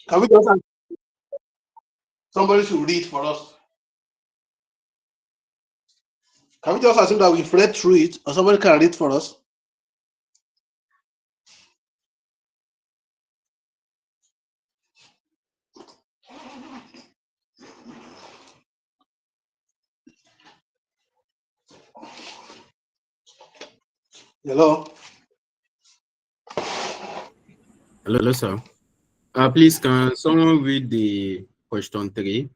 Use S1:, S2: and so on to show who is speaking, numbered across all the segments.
S1: Can we just ask somebody to read for us? Can we just assume that we've read through it, or somebody can read for us? Hello.
S2: Hello, sir. Please, can someone read the question three?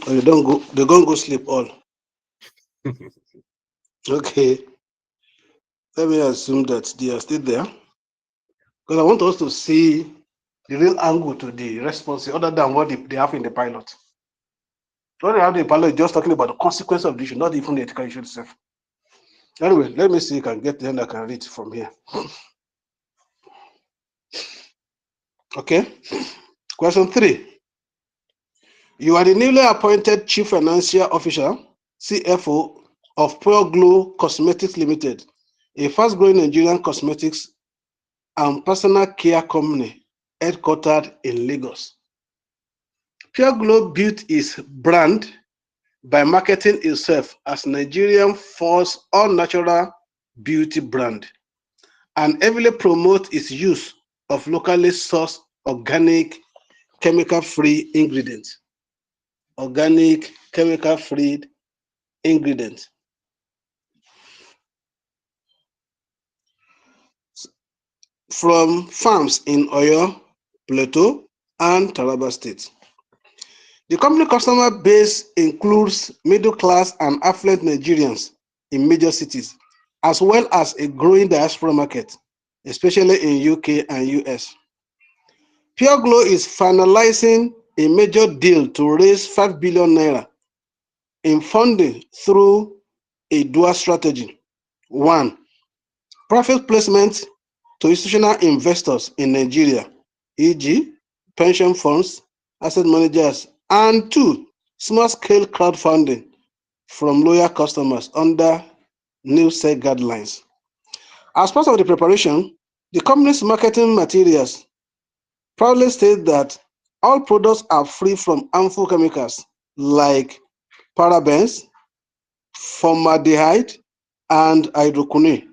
S1: Oh, you don't go. They don't go sleep all. Okay. Let me assume that they are still there because I want us to see the real angle to the response, other than what they have in the pilot. What they have in the pilot is just talking about the consequence of the issue, not even the ethical issue itself. Anyway, let me see if I can get the end I can read from here. Okay. Question 3. You are the newly appointed Chief Financial Officer, CFO, of Pure Glow Cosmetics Limited, a fast-growing Nigerian cosmetics and personal care company headquartered in Lagos. Pure Glow built its brand by marketing itself as Nigerian first all-natural beauty brand and heavily promotes its use of locally sourced organic chemical-free ingredients. Organic chemical-free ingredients from farms in Oyo, Plateau, and Taraba State. The company customer base includes middle-class and affluent Nigerians in major cities, as well as a growing diaspora market, especially in UK and US. Pure Glow is finalizing a major deal to raise 5 billion naira in funding through a dual strategy. One, private placement to institutional investors in Nigeria, e.g., pension funds, asset managers, and two, small-scale crowdfunding from loyal customers under new SEC guidelines. As part of the preparation, the company's marketing materials proudly state that all products are free from harmful chemicals like parabens, formaldehyde, and hydroquinone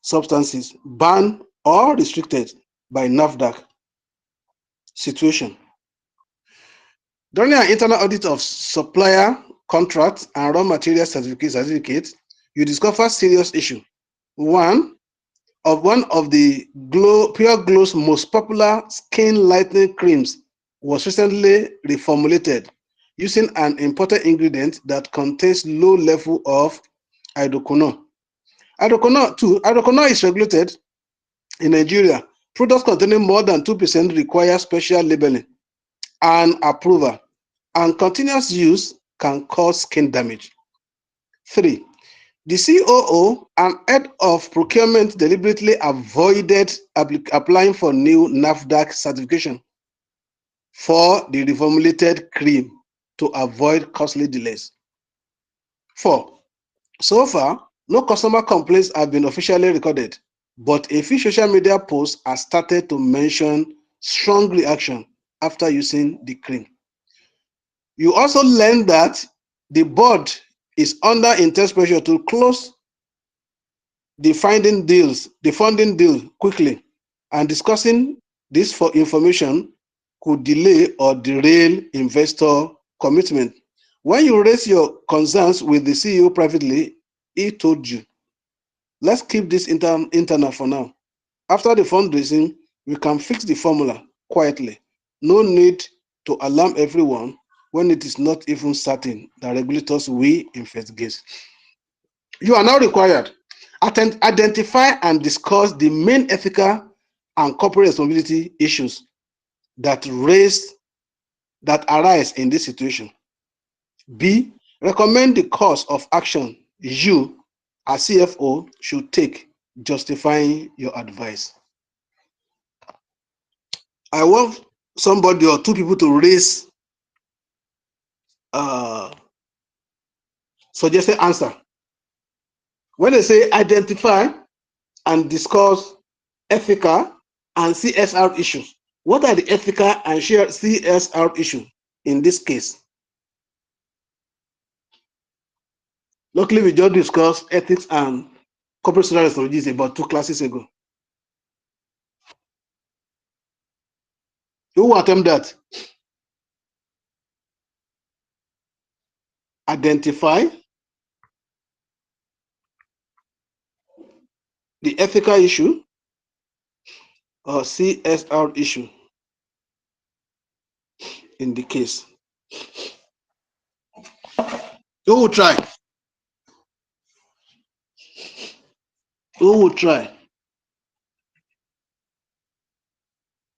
S1: substances banned or restricted by NAFDAC. Situation. During an internal audit of supplier contracts and raw material certificates, you discover serious issue. One of the Pure Glow's most popular skin lightening creams was recently reformulated using an important ingredient that contains low level of hydroquinone. Hydroquinone is regulated in Nigeria. Products containing more than 2% require special labeling and approval, and continuous use can cause skin damage. 3. The COO and head of procurement deliberately avoided applying for new NAFDAC certification for the reformulated cream to avoid costly delays. 4. So far, no customer complaints have been officially recorded, but a few social media posts have started to mention strong reaction after using the cream. You also learn that the board is under intense pressure to close the funding deal quickly, and discussing this for information could delay or derail investor commitment. When you raise your concerns with the CEO privately, he told you, let's keep this internal for now. After the fundraising, we can fix the formula quietly. No need to alarm everyone when it is not even certain that regulators will investigate. You are now required to identify and discuss the main ethical and corporate responsibility issues that arise in this situation. B. Recommend the course of action you, as CFO, should take, justifying your advice. I want somebody or two people to raise suggested answer. When they say identify and discuss ethical and CSR issues, what are the ethical and CSR issues in this case? Luckily, we just discussed ethics and corporate social responsibility about 2 classes ago. Who will attempt that? Identify the ethical issue or CSR issue in the case. Who will try? Who will try?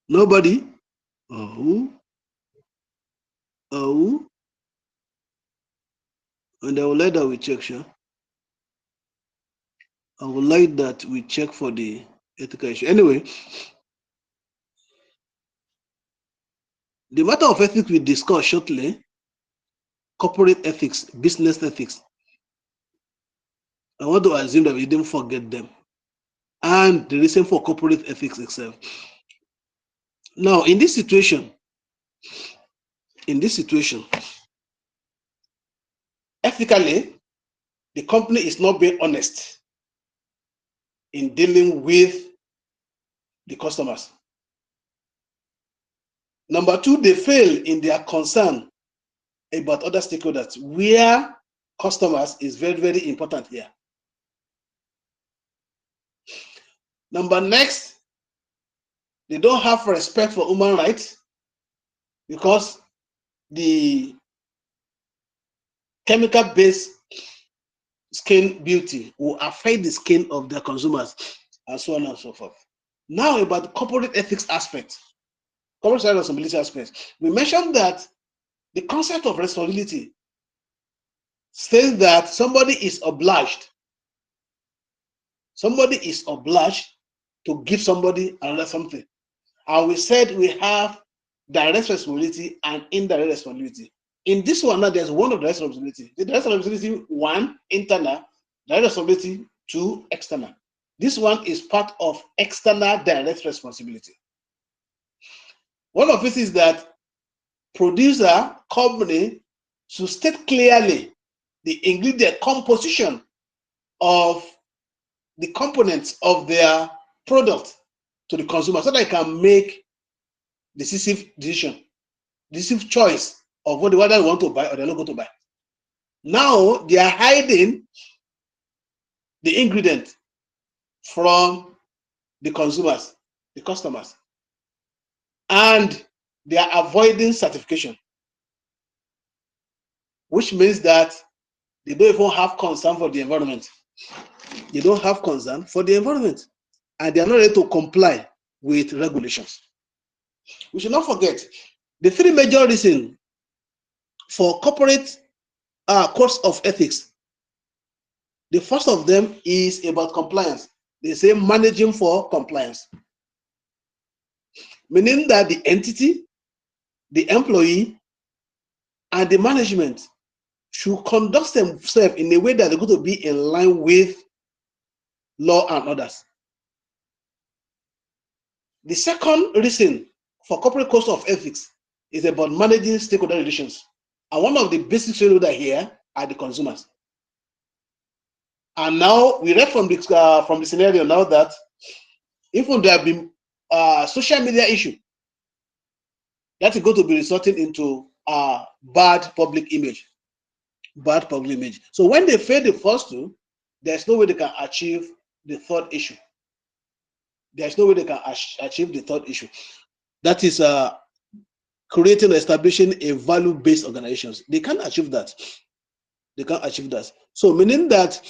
S1: Nobody? Who? Who? And I would like that we check, sure. I would like that we check for the ethical issue. Anyway, the matter of ethics we discuss shortly. Corporate ethics, business ethics. I want to assume that we didn't forget them. And the reason for corporate ethics itself. Now, in this situation, ethically, the company is not being honest in dealing with the customers. Number two, they fail in their concern about other stakeholders, where customers is very, very important here. Number next, they don't have respect for human rights because the chemical-based skin beauty will affect the skin of their consumers, and so on and so forth. Now, about the corporate ethics aspect, corporate responsibility aspect, we mentioned that the concept of responsibility says that somebody is obliged to give somebody another something. And we said we have direct responsibility and indirect responsibility. In this one, now there's one of the responsibility. The direct responsibility, one, internal, direct responsibility, two, external. This one is part of external direct responsibility. One of it is that producer company should state clearly the ingredient composition of the components of their product to the consumer so they can make decisive choice of whether they want to buy or they're not going to buy. Now they are hiding the ingredient from the consumers, the customers, and they are avoiding certification, which means that they don't even have concern for the environment. They don't have concern for the environment, and they are not ready to comply with regulations. We should not forget the three major reasons for corporate codes of ethics. The first of them is about compliance. They say managing for compliance, meaning that the entity, the employee, and the management should conduct themselves in a way that they're going to be in line with law and orders. The second reason for corporate codes of ethics is about managing stakeholder relations. And one of the basic stakeholders here are the consumers. And now we read from the scenario now that even there have been social media issue that is going to be resulting into bad public image. So when they fail the first two, there's no way they can achieve the third issue. There's no way they can achieve the third issue. That is creating or establishing a value-based organizations. They can't achieve that. They can't achieve that. So meaning that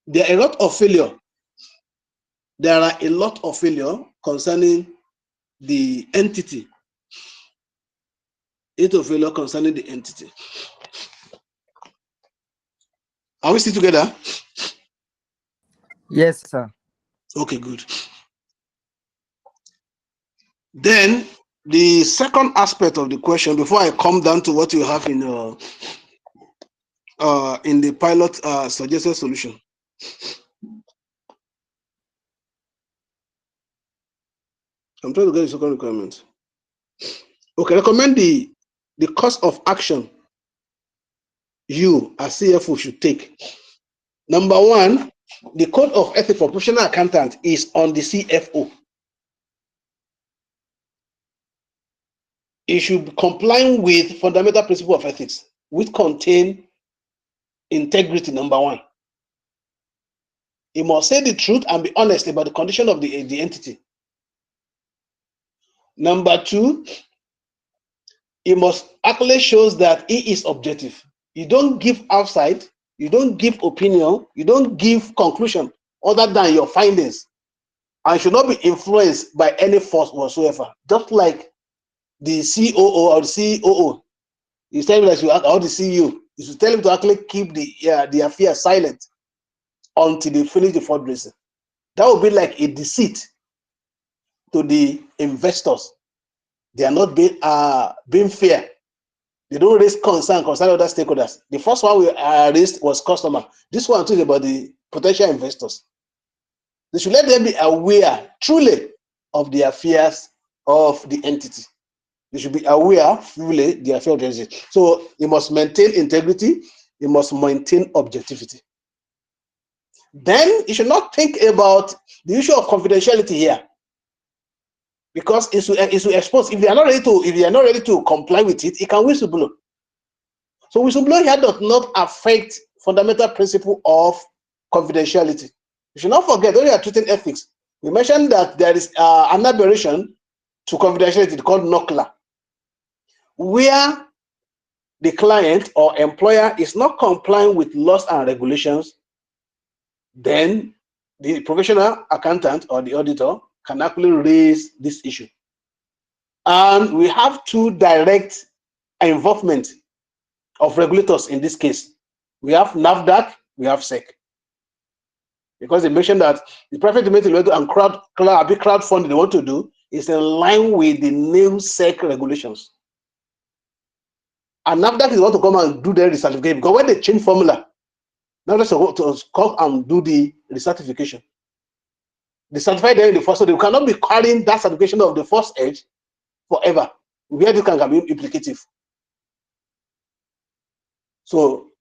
S1: there are a lot of failure. There are a lot of failure concerning the entity. Failure concerning the entity. Are we still together?
S3: Yes, sir.
S1: Okay, good. Then the second aspect of the question, before I come down to what you have in the pilot suggested solution. I'm trying to get the second requirement. Okay, recommend the course of action you as CFO should take. Number one, the code of ethics for professional accountant is on the CFO. It should comply with fundamental principle of ethics, which contain integrity. Number one, he must say the truth and be honest about the condition of the entity. Number two, he must actually shows that he is objective. You don't give outside, you don't give opinion, you don't give conclusion other than your findings, and should not be influenced by any force whatsoever. Just like the COO or the COO, you tell me that you or the CEO, you should tell him to actually keep the affair silent until they finish the fundraising. That would be like a deceit to the investors. They are not being fair. They don't raise concern concerning other stakeholders. The first one we raised was customer. This one too is about the potential investors. They should let them be aware truly of the affairs of the entity. They should be aware fully the affairs of the entity. So you must maintain integrity. You must maintain objectivity. Then you should not think about the issue of confidentiality here, because it's to expose. If they are not ready to comply with it, it can whistleblow. So whistleblowing here does not affect fundamental principle of confidentiality. You should not forget, when you are treating ethics, we mentioned that there is an aberration to confidentiality called NOCLA, where the client or employer is not complying with laws and regulations. Then the professional accountant or the auditor can actually raise this issue. And we have two direct involvement of regulators in this case. We have NAFDAC, we have SEC. Because they mentioned that the private domain and crowdfunding they want to do is in line with the new SEC regulations. And NAFDAC is going to come and do their recertification, because when they change formula, NAFDAC is going to come and do the recertification. They certify them in the first, so they cannot be carrying that certification of the first edge forever, where this can be implicative. So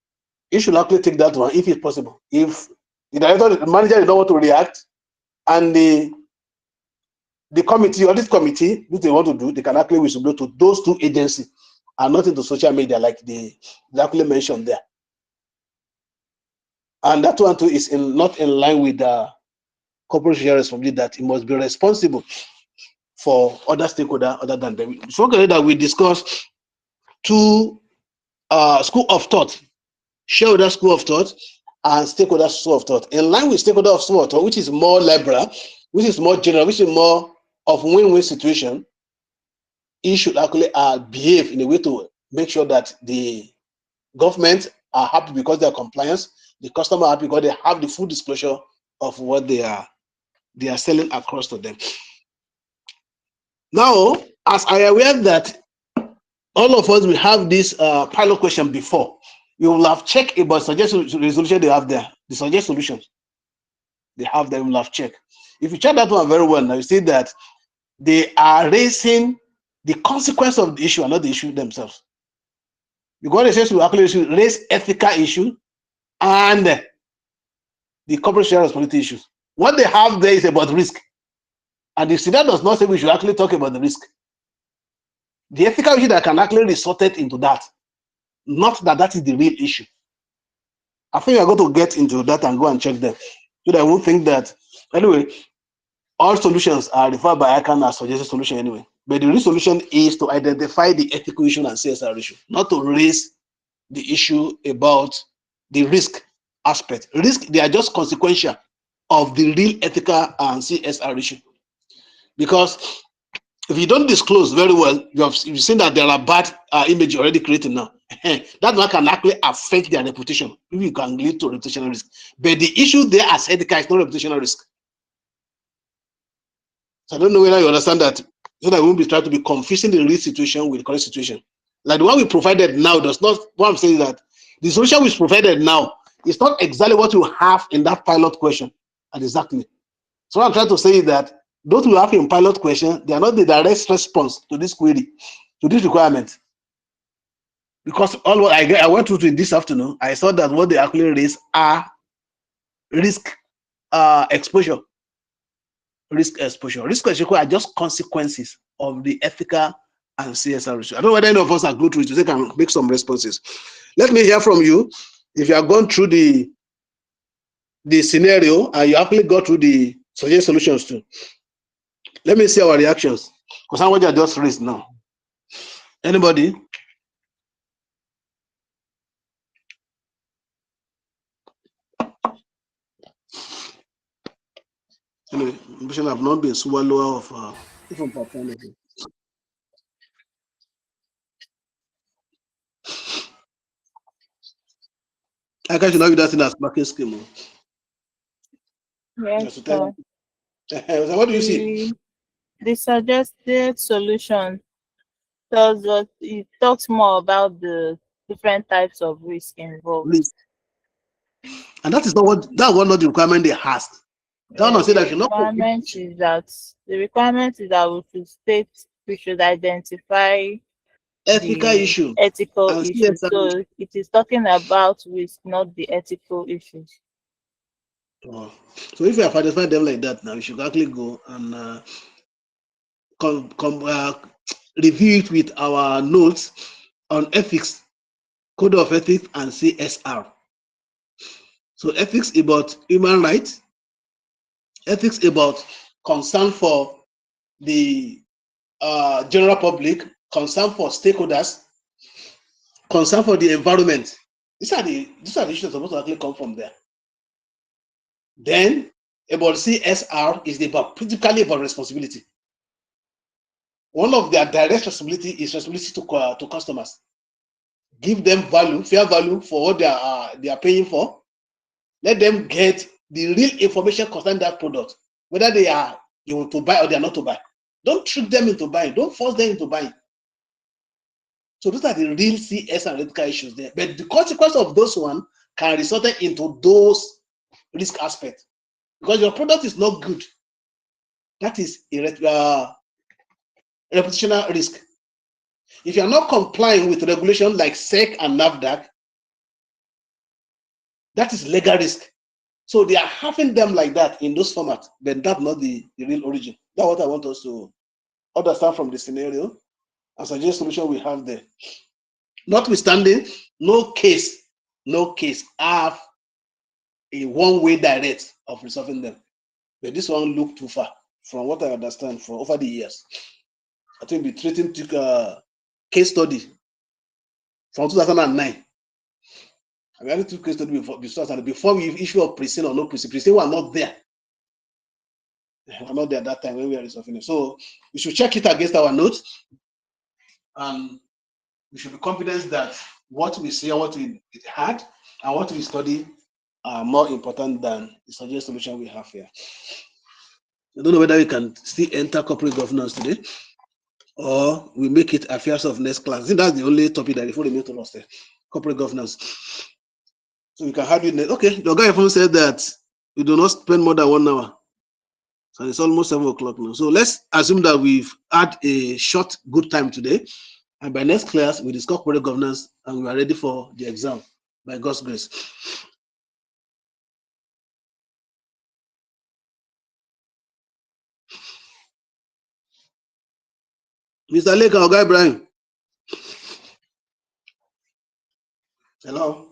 S1: you should actually take that one if it's possible. If the director, the manager, does not want to react, and the committee or this committee, which they want to do, they can actually whistleblow to those two agencies and not into social media like they actually mentioned there. And that one too is not in line with the corporate social responsibility, that it must be responsible for other stakeholders other than them. So okay, that we discussed two school of thought, shareholder school of thought and stakeholder school of thought. In line with stakeholder school of thought, which is more liberal, which is more general, which is more of win-win situation, it should actually behave in a way to make sure that the government are happy because they are compliance, the customer are happy because they have the full disclosure of what they are selling across to them. Now, as I am aware that all of us will have this pilot question before, you will have checked about suggested resolution they have there, the suggested solutions they have there, you will have checked. If you check that one very well, now you see that they are raising the consequence of the issue and not the issue themselves. Because they say to actually raise ethical issue and the corporate share responsibility issues. What they have there is about risk. And the CDA does not say we should actually talk about the risk. The ethical issue that can actually resort into that, not that is the real issue. I think I'm going to get into that and go and check them, so that I won't think that. Anyway, all solutions are referred by ICANN as suggested solution anyway. But the real solution is to identify the ethical issue and CSR issue, not to raise the issue about the risk aspect. Risk, they are just consequential of the real ethical and CSR issue. Because if you don't disclose very well, you've seen that there are bad image already created now. That one can actually affect their reputation. It can lead to reputational risk. But the issue there as ethical is not reputational risk. So I don't know whether you understand that. so that we won't be trying to be confusing the real situation with the current situation. Like the one we provided now does not, what I'm saying is that the solution which provided now is not exactly what you have in that pilot question. And exactly. So what I'm trying to say is that those we have in pilot question, they are not the direct response to this query, to this requirement. Because all what I went through this afternoon, I saw that what they actually raise are risk exposure. Risk exposure. Risk exposure are just consequences of the ethical and CSR issue. I don't know whether any of us are going through it, so they can make some responses. Let me hear from you. If you are going through the scenario and you actually go through the suggested solutions too. Let me see our reactions. Because I'm what you just raised now. Anybody? Anyway, I've not been swallower of different performance. I can know that in as market scheme.
S3: Yes,
S1: So
S3: so
S1: what do you see?
S3: the suggested solution tells us, it talks more about the different types of risk involved.
S1: Risk. And that is not what not the requirement they asked. That
S3: Yeah,
S1: one say that you not
S3: the requirement is that we should identify
S1: ethical
S3: the
S1: issue
S3: ethical
S1: and
S3: issues.
S1: CSR issue.
S3: So it is talking about risk, not the ethical issues.
S1: Oh. So if you have identified them like that now, you should actually go and review it with our notes on ethics, code of ethics, and CSR. So ethics about human rights, ethics about concern for the general public, concern for stakeholders, concern for the environment. These are the issues supposed to actually come from there. Then about CSR is critically about responsibility. One of their direct responsibility is responsibility to customers. Give them value, fair value for what they are paying for. Let them get the real information concerning that product, whether they are to buy or they are not to buy. Don't trick them into buying. Don't force them into buying. So those are the real CS and ethical issues there. But the consequence of those one can result into those risk aspects. Because your product is not good. That is a reputational risk. If you are not complying with regulation like SEC and NAFDAC, that is legal risk. So they are having them like that in those formats, but that's not the real origin. That's what I want us to understand from the scenario and suggest solution we have there. Notwithstanding, no case have a one-way direct of resolving them. But this one looked too far from what I understand for over the years. I think the treating took a case study from 2009. I mean, I took case study before we issue a prison or no prison. Prison were not there. They were not there at that time when we were resolving it. So we should check it against our notes, and we should be confident that what we see, what we had, and what we study are more important than the suggested solution we have here. I don't know whether we can still enter corporate governance today, or we make it affairs of next class. I think that's the only topic that before the meeting was there, corporate governance. So we can have it next. Okay, the guy even said that we do not spend more than 1 hour. So it's almost 7 o'clock now. So let's assume that we've had a short, good time today. And by next class, we discuss corporate governance and we are ready for the exam by God's grace. Mr. Lake, our guy Brian. Hello.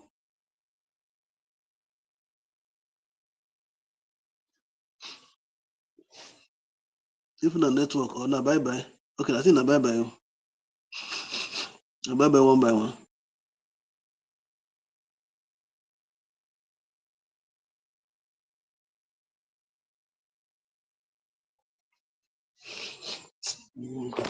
S1: Even a network or na bye bye. Okay, I think na bye bye. Na bye bye one by one. Okay.